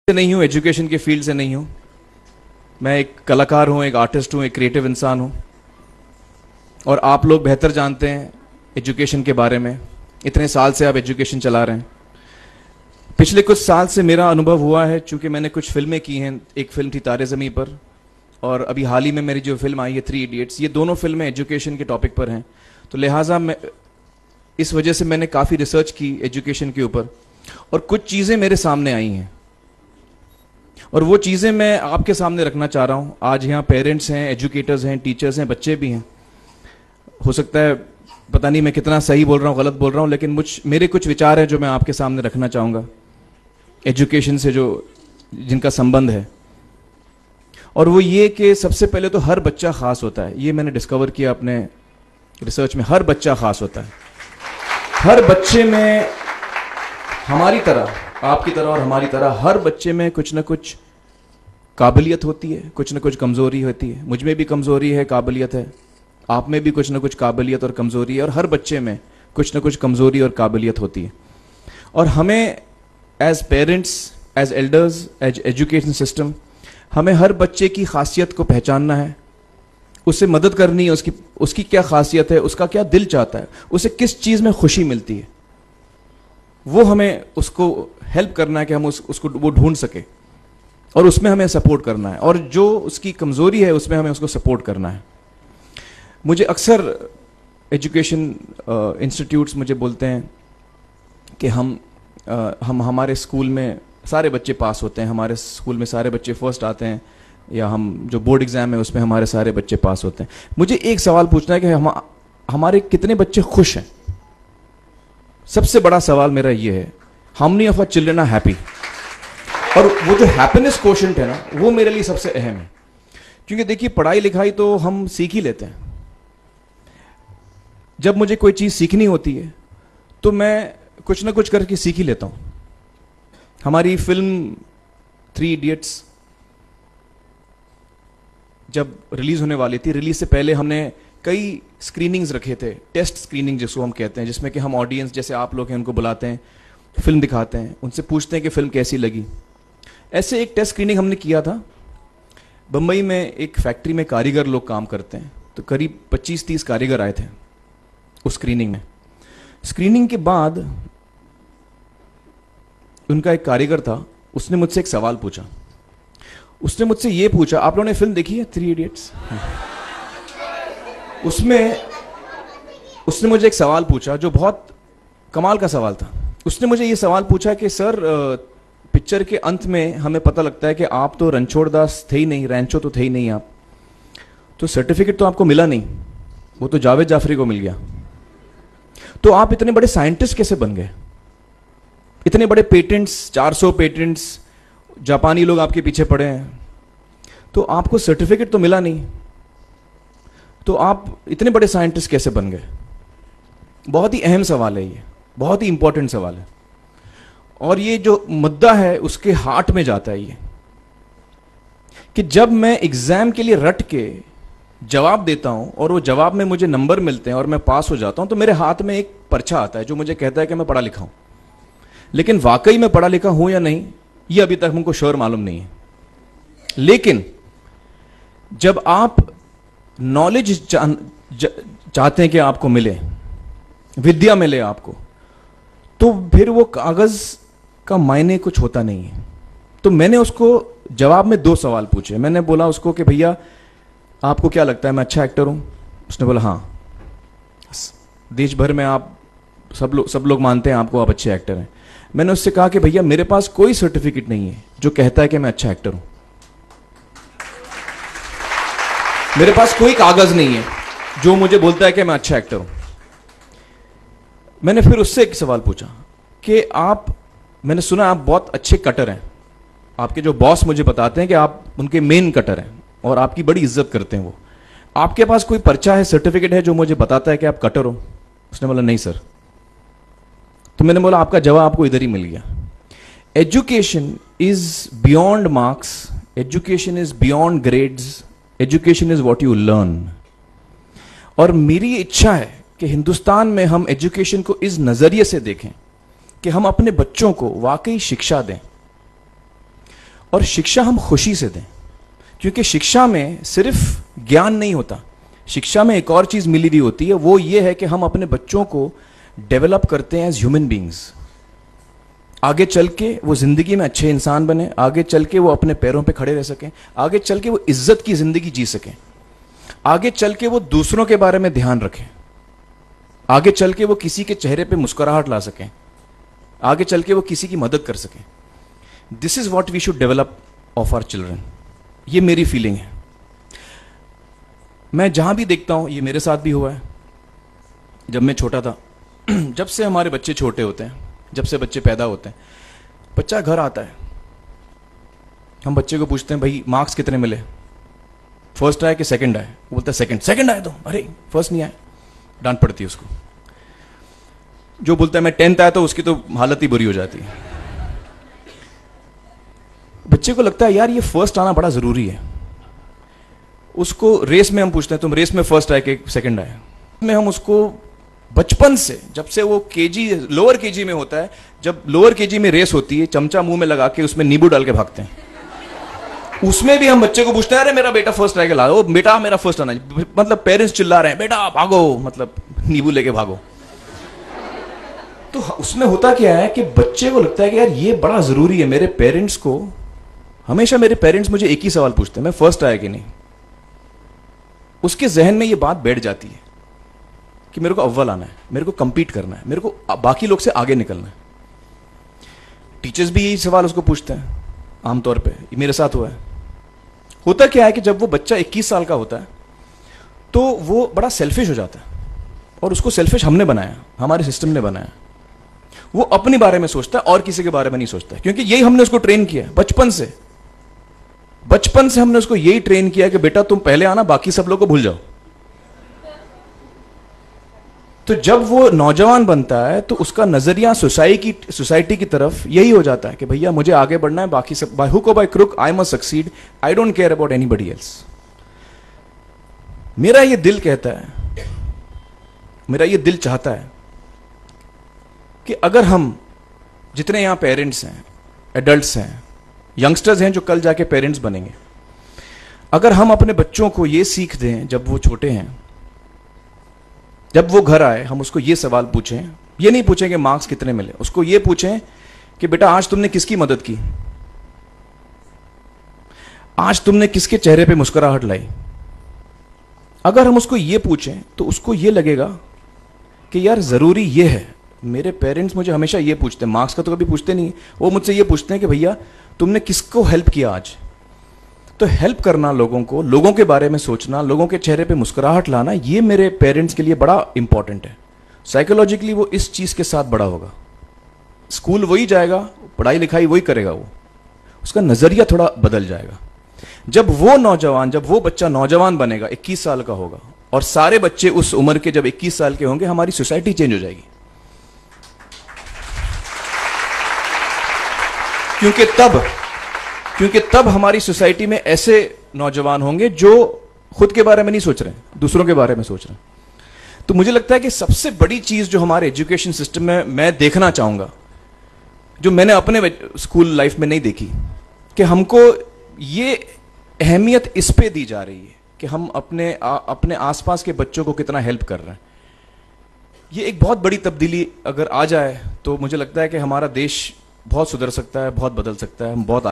से नहीं हूँ, एजुकेशन के फील्ड से नहीं हूँ। मैं एक कलाकार हूँ, एक आर्टिस्ट हूँ, एक क्रिएटिव इंसान हूँ। और आप लोग बेहतर जानते हैं एजुकेशन के बारे में। इतने साल से आप एजुकेशन चला रहे हैं। पिछले कुछ साल से मेरा अनुभव हुआ है, चूंकि मैंने कुछ फिल्में की हैं। एक फिल्म थी तारे ज़मीं पर, और अभी हाल ही में मेरी जो फिल्म आई है 3 इडियट्स, ये दोनों फिल्में एजुकेशन के टॉपिक पर हैं। तो लिहाजा मैं इस वजह से मैंने काफ़ी रिसर्च की एजुकेशन के ऊपर, और कुछ चीज़ें मेरे सामने आई हैं और वो चीज़ें मैं आपके सामने रखना चाह रहा हूँ। आज यहाँ पेरेंट्स हैं, एजुकेटर्स हैं, टीचर्स हैं, बच्चे भी हैं। हो सकता है पता नहीं मैं कितना सही बोल रहा हूँ, गलत बोल रहा हूँ, लेकिन मेरे कुछ विचार हैं जो मैं आपके सामने रखना चाहूँगा एजुकेशन से जो जिनका संबंध है। और वो ये कि सबसे पहले तो हर बच्चा ख़ास होता है। ये मैंने डिस्कवर किया अपने रिसर्च में। हर बच्चा ख़ास होता है। हर बच्चे में हमारी तरह, आपकी तरह और हमारी तरह, हर बच्चे में कुछ ना कुछ काबिलियत होती है, कुछ ना कुछ कमज़ोरी होती है। मुझ में भी कमज़ोरी है, काबिलियत है। आप में भी कुछ ना कुछ काबिलियत और कमज़ोरी है, और हर बच्चे में कुछ ना कुछ कमज़ोरी और काबिलियत होती है। और हमें as parents, as elders, as education system, हमें हर बच्चे की खासियत को पहचानना है, उससे मदद करनी है। उसकी क्या खासियत है, उसका क्या दिल चाहता है, उसे किस चीज़ में खुशी मिलती है, वो हमें उसको हेल्प करना है कि हम उसको वो ढूंढ सके, और उसमें हमें सपोर्ट करना है। और जो उसकी कमज़ोरी है उसमें हमें उसको सपोर्ट करना है। मुझे अक्सर एजुकेशन इंस्टीट्यूट्स मुझे बोलते हैं कि हम हमारे स्कूल में सारे बच्चे पास होते हैं, हमारे स्कूल में सारे बच्चे फर्स्ट आते हैं, या हम जो बोर्ड एग्ज़ाम है उसमें हमारे सारे बच्चे पास होते हैं। मुझे एक सवाल पूछना है कि हमारे कितने बच्चे खुश हैं। सबसे बड़ा सवाल मेरा ये है, how many of our children are happy. और वो जो हैप्पीनेस कोशेंट है ना, वो मेरे लिए सबसे अहम है। क्योंकि देखिए, पढ़ाई लिखाई तो हम सीख ही लेते हैं। जब मुझे कोई चीज़ सीखनी होती है तो मैं कुछ ना कुछ करके सीख ही लेता हूँ। हमारी फिल्म 3 इडियट्स जब रिलीज होने वाली थी, रिलीज से पहले हमने कई स्क्रीनिंग्स रखे थे, टेस्ट स्क्रीनिंग जिसको हम कहते हैं, जिसमें कि हम ऑडियंस जैसे आप लोग हैं उनको बुलाते हैं, फिल्म दिखाते हैं, उनसे पूछते हैं कि फिल्म कैसी लगी। ऐसे एक टेस्ट स्क्रीनिंग हमने किया था। बम्बई में एक फैक्ट्री में कारीगर लोग काम करते हैं, तो करीब 25-30 कारीगर आए थे उस स्क्रीनिंग में। स्क्रीनिंग के बाद उनका एक कारीगर था, उसने मुझसे एक सवाल पूछा। उसने मुझसे ये पूछा, आप लोगों ने फिल्म देखी है 3 इडियट्स? उसमें उसने मुझे एक सवाल पूछा जो बहुत कमाल का सवाल था। उसने मुझे ये सवाल पूछा कि सर, पिक्चर के अंत में हमें पता लगता है कि आप तो रणछोड़ दास थे ही नहीं, रैंचो तो थे ही नहीं आप, तो सर्टिफिकेट तो आपको मिला नहीं, वो तो जावेद जाफरी को मिल गया। तो आप इतने बड़े साइंटिस्ट कैसे बन गए? इतने बड़े पेटेंट्स, 400 पेटेंट्स, जापानी लोग आपके पीछे पड़े हैं, तो आपको सर्टिफिकेट तो मिला नहीं, तो आप इतने बड़े साइंटिस्ट कैसे बन गए? बहुत ही अहम सवाल है ये, बहुत ही इंपॉर्टेंट सवाल है। और ये जो मुद्दा है उसके हार्ट में जाता है ये, कि जब मैं एग्जाम के लिए रट के जवाब देता हूं और वो जवाब में मुझे नंबर मिलते हैं और मैं पास हो जाता हूं, तो मेरे हाथ में एक पर्चा आता है जो मुझे कहता है कि मैं पढ़ा लिखा हूं। लेकिन वाकई में पढ़ा लिखा हूं या नहीं, ये अभी तक हमको श्योर मालूम नहीं है। लेकिन जब आप नॉलेज चाहते हैं कि आपको मिले, विद्या मिले आपको, तो फिर वो कागज का मायने कुछ होता नहीं है। तो मैंने उसको जवाब में 2 सवाल पूछे। मैंने बोला उसको कि भैया, आपको क्या लगता है मैं अच्छा एक्टर हूं? उसने बोला हाँ, देश भर में आप सब लोग मानते हैं आपको, आप अच्छे एक्टर हैं। मैंने उससे कहा कि भैया, मेरे पास कोई सर्टिफिकेट नहीं है जो कहता है कि मैं अच्छा एक्टर हूं। मेरे पास कोई कागज नहीं है जो मुझे बोलता है कि मैं अच्छा एक्टर हूं। मैंने फिर उससे एक सवाल पूछा कि मैंने सुना आप बहुत अच्छे कटर हैं, आपके जो बॉस मुझे बताते हैं कि आप उनके मेन कटर हैं और आपकी बड़ी इज्जत करते हैं वो। आपके पास कोई पर्चा है, सर्टिफिकेट है जो मुझे बताता है कि आप कटर हो? उसने बोला नहीं सर। तो मैंने बोला आपका जवाब आपको इधर ही मिल गया। Education is beyond marks, education is beyond grades, education is what you learn. और मेरी इच्छा है कि हिंदुस्तान में हम एजुकेशन को इस नजरिए से देखें कि हम अपने बच्चों को वाकई शिक्षा दें। और शिक्षा हम खुशी से दें, क्योंकि शिक्षा में सिर्फ ज्ञान नहीं होता, शिक्षा में एक और चीज मिली हुई होती है, वो ये है कि हम अपने बच्चों को डेवलप करते हैं एज ह्यूमन बींग्स। आगे चल के वो जिंदगी में अच्छे इंसान बने, आगे चल के वो अपने पैरों पे खड़े रह सकें, आगे चल के वो इज्जत की जिंदगी जी सकें, आगे चल के वो दूसरों के बारे में ध्यान रखें, आगे चल के वो किसी के चेहरे पे मुस्कुराहट ला सकें, आगे चल के वो किसी की मदद कर सकें। This is what we should develop of our children. ये मेरी फीलिंग है। मैं जहां भी देखता हूं, ये मेरे साथ भी हुआ है जब मैं छोटा था। जब से हमारे बच्चे छोटे होते हैं, जब से बच्चे पैदा होते हैं, बच्चा घर आता है, हम बच्चे को पूछते हैं भाई मार्क्स कितने मिले, फर्स्ट आया कि सेकंड आया? वो बोलता है सेकंड। सेकंड आया तो अरे फर्स्ट नहीं आया, डांट पड़ती है उसको। जो बोलता है मैं 10th आया तो उसकी तो हालत ही बुरी हो जाती है। बच्चे को लगता है यार ये फर्स्ट आना बड़ा जरूरी है। उसको रेस में हम पूछते हैं तुम रेस में फर्स्ट आए कि सेकंड आया? में हम उसको बचपन से, जब से वो केजी लोअर केजी में होता है, जब लोअर केजी में रेस होती है, चमचा मुंह में लगा के उसमें नींबू डाल के भागते हैं। उसमें भी हम बच्चे को पूछते हैं अरे मेरा बेटा फर्स्ट आएगा, ला बेटा मेरा फर्स्ट आना, मतलब पेरेंट्स चिल्ला रहे हैं बेटा भागो, मतलब नींबू लेके भागो। तो उसमें होता क्या है कि बच्चे को लगता है कि यार ये बड़ा जरूरी है। मेरे पेरेंट्स को हमेशा, मेरे पेरेंट्स मुझे एक ही सवाल पूछते हैं, मैं फर्स्ट आया कि नहीं। उसके जहन में ये बात बैठ जाती है कि मेरे को अव्वल आना है, मेरे को कंपीट करना है, मेरे को बाकी लोग से आगे निकलना है। टीचर्स भी यही सवाल उसको पूछते हैं आमतौर पे, मेरे साथ हुआ है। होता क्या है कि जब वो बच्चा 21 साल का होता है तो वो बड़ा सेल्फिश हो जाता है, और उसको सेल्फिश हमने बनाया, हमारे सिस्टम ने बनाया। वो अपने बारे में सोचता है और किसी के बारे में नहीं सोचता, क्योंकि यही हमने उसको ट्रेन किया बचपन से। बचपन से हमने उसको यही ट्रेन किया कि बेटा तुम पहले आना, बाकी सब लोग को भूल जाओ। तो जब वो नौजवान बनता है तो उसका नजरिया सोसाइटी की तरफ यही हो जाता है कि भैया मुझे आगे बढ़ना है, बाकी सब बाय हुक और by crook I must succeed, I don't care about anybody else. मेरा ये दिल कहता है, मेरा ये दिल चाहता है कि अगर हम जितने यहां पेरेंट्स हैं, एडल्ट्स हैं, यंगस्टर्स हैं जो कल जाके पेरेंट्स बनेंगे, अगर हम अपने बच्चों को ये सीख दें जब वो छोटे हैं, जब वो घर आए हम उसको ये सवाल पूछें, ये नहीं पूछें कि मार्क्स कितने मिले, उसको ये पूछें कि बेटा आज तुमने किसकी मदद की, आज तुमने किसके चेहरे पे मुस्कुराहट लाई। अगर हम उसको ये पूछें तो उसको ये लगेगा कि यार जरूरी ये है। मेरे पेरेंट्स मुझे हमेशा ये पूछते हैं, मार्क्स का तो कभी पूछते नहीं, वो मुझसे ये पूछते हैं कि भैया तुमने किसको हेल्प किया आज। तो हेल्प करना लोगों को, लोगों के बारे में सोचना, लोगों के चेहरे पे मुस्कुराहट लाना, ये मेरे पेरेंट्स के लिए बड़ा इंपॉर्टेंट है। साइकोलॉजिकली वो इस चीज के साथ बड़ा होगा। स्कूल वही जाएगा, पढ़ाई लिखाई वही करेगा, वो उसका नजरिया थोड़ा बदल जाएगा। जब वो बच्चा नौजवान बनेगा, 21 साल का होगा, और सारे बच्चे उस उम्र के जब 21 साल के होंगे, हमारी सोसाइटी चेंज हो जाएगी। क्योंकि तब हमारी सोसाइटी में ऐसे नौजवान होंगे जो खुद के बारे में नहीं सोच रहे, दूसरों के बारे में सोच रहे हैं। तो मुझे लगता है कि सबसे बड़ी चीज जो हमारे एजुकेशन सिस्टम में मैं देखना चाहूंगा, जो मैंने अपने स्कूल लाइफ में नहीं देखी, कि हमको ये अहमियत इस पे दी जा रही है कि हम अपने आसपास के बच्चों को कितना हेल्प कर रहे हैं। ये एक बहुत बड़ी तब्दीली अगर आ जाए तो मुझे लगता है कि हमारा देश बहुत सुधर सकता है, बहुत बदल सकता है, हम बहुत